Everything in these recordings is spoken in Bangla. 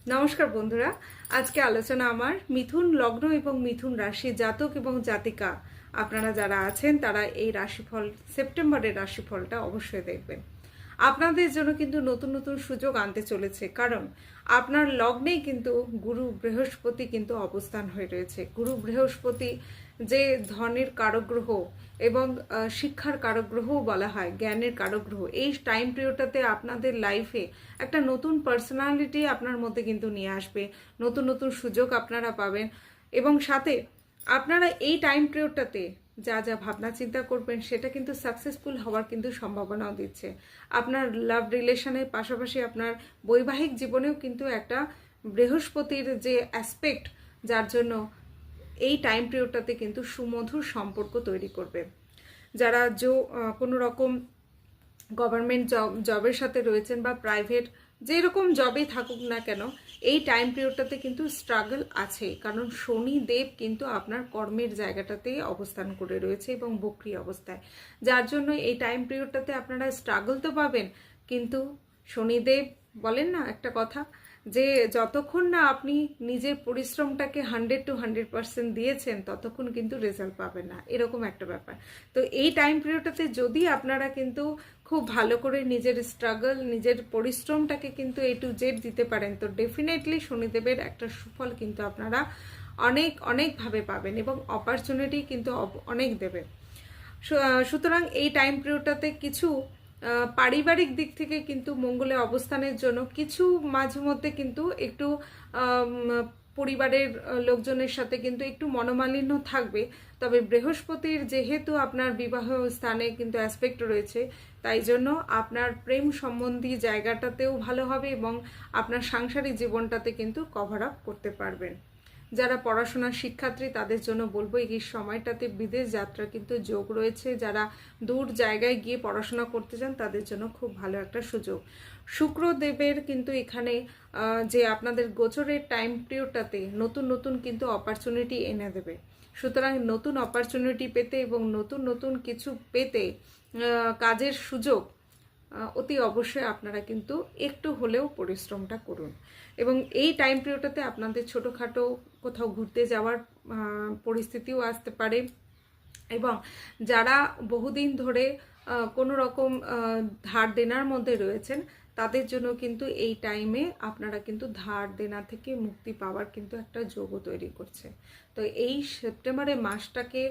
নমস্কার বন্ধুরা, আজকে আলোচনা আমার মিথুন লগ্ন এবং মিথুন রাশি জাতক এবং জাতিকা আপনারা যারা আছেন তারা এই রাশিফল সেপ্টেম্বরের রাশিফলটা অবশ্যই দেখবেন। আপনাদের জন্য কিন্তু নতুন নতুন সুযোগ আনতে চলেছে, কারণ আপনার লগ্নেই কিন্তু গুরু বৃহস্পতি কিন্তু অবস্থান হয়ে রয়েছে। গুরু বৃহস্পতি যে ধনের কারক গ্রহ এবং শিক্ষার কারক গ্রহও বলা হয়, জ্ঞানের কারক গ্রহ, এই টাইম পিরিয়ডটাতে আপনাদের লাইফে একটা নতুন পার্সোনালিটি আপনার মধ্যে কিন্তু নিয়ে আসবে, নতুন নতুন সুযোগ আপনারা পাবেন এবং সাথে আপনারা এই টাইম পিরিয়ডটাতে যা যা ভাবনা চিন্তা করবেন সেটা কিন্তু সাকসেসফুল হওয়ার কিন্তু সম্ভাবনাও দিচ্ছে। আপনার লাভ রিলেশনের পাশাপাশি আপনার বৈবাহিক জীবনেও কিন্তু একটা বৃহস্পতির যে অ্যাসপেক্ট, যার জন্য এই টাইম পিরিয়ডটাতে কিন্তু সুমধুর সম্পর্ক তৈরি করবে। যারা কোনো রকম গভর্নমেন্ট জবের সাথে রয়েছেন বা প্রাইভেট যেরকম জবেই থাকুক না কেন, এই টাইম পিরিয়ডটাতে কিন্তু স্ট্রাগল আছে, কারণ শনি দেব কিন্তু আপনার কর্মের জায়গাটাতেই অবস্থান করে রয়েছে এবং বক্রী অবস্থায়, যার জন্য এই টাইম পিরিয়ডটাতে আপনারা স্ট্রাগল তো পাবেন, কিন্তু শনিদেব বলেন না একটা কথা, যে যতক্ষণ না আপনি নিজের পরিশ্রমটাকে 100% দিয়েছেন ততক্ষণ কিন্তু রেজাল্ট পাবেন না, এরকম একটা ব্যাপার। তো এই টাইম পিরিয়ডটাতে যদি আপনারা কিন্তু খুব ভালো করে নিজের স্ট্রাগল, নিজের পরিশ্রমটাকে কিন্তু A to Z দিতে পারেন, তো ডেফিনেটলি শনিদেবের একটা সুফল কিন্তু আপনারা অনেক অনেকভাবে পাবেন এবং অপরচুনিটি কিন্তু অনেক দেবে। সুতরাং এই টাইম পিরিয়ডটাতে কিছু পারিবারিক দিক থেকে কিন্তু মঙ্গলের অবস্থানের জন্য কিছু মাঝে মধ্যে কিন্তু একটু পরিবারের লোকজনের সাথে কিন্তু একটু মনোমালিন্য থাকবে। তবে বৃহস্পতির যেহেতু আপনার বিবাহ স্থানে কিন্তু অ্যাসপেক্ট রয়েছে, তাই জন্য আপনার প্রেম সম্বন্ধী জায়গাটাতেও ভালো হবে এবং আপনার সাংসারিক জীবনটাতে কিন্তু কভার আপ করতে পারবেন। যারা পড়াশোনার শিক্ষার্থী তাদের জন্য বলবো এই সময়টাতে বিদেশ যাত্রা কিন্তু যোগ রয়েছে। যারা দূর জায়গায় গিয়ে পড়াশোনা করতে চান তাদের জন্য খুব ভালো একটা সুযোগ। শুক্রদেবের কিন্তু এখানে যে আপনাদের গোচরের টাইম পিরিয়ডটাতে নতুন নতুন কিন্তু অপরচুনিটি এনে দেবে। সুতরাং নতুন অপরচুনিটি পেতে এবং নতুন নতুন কিছু পেতে, কাজের সুযোগ অতি অবশ্যই আপনারা কিন্তু একটু হলেও পরিশ্রমটা করুন এবং এই টাইম পিরিয়ডটাতে আপনাদের ছোটোখাটো কোথাও ঘুরতে যাওয়ার পরিস্থিতিও আসতে পারে এবং যারা বহুদিন ধরে কোনো রকম ধার দেনার মধ্যে রয়েছেন তাদের জন্য কিন্তু এই টাইমে আপনারা কিন্তু ধার দেনা থেকে মুক্তি পাওয়ার কিন্তু একটা যোগও তৈরি করছে। তো এই সেপ্টেম্বরের মাসটাকে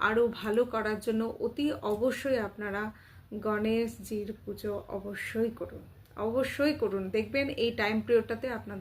আরও ভালো করার জন্য অতি অবশ্যই আপনারা গণেশজির পুজো অবশ্যই করুন, অবশ্যই করুন। দেখবেন এই টাইম পিরিয়ডটাতে আপনাদের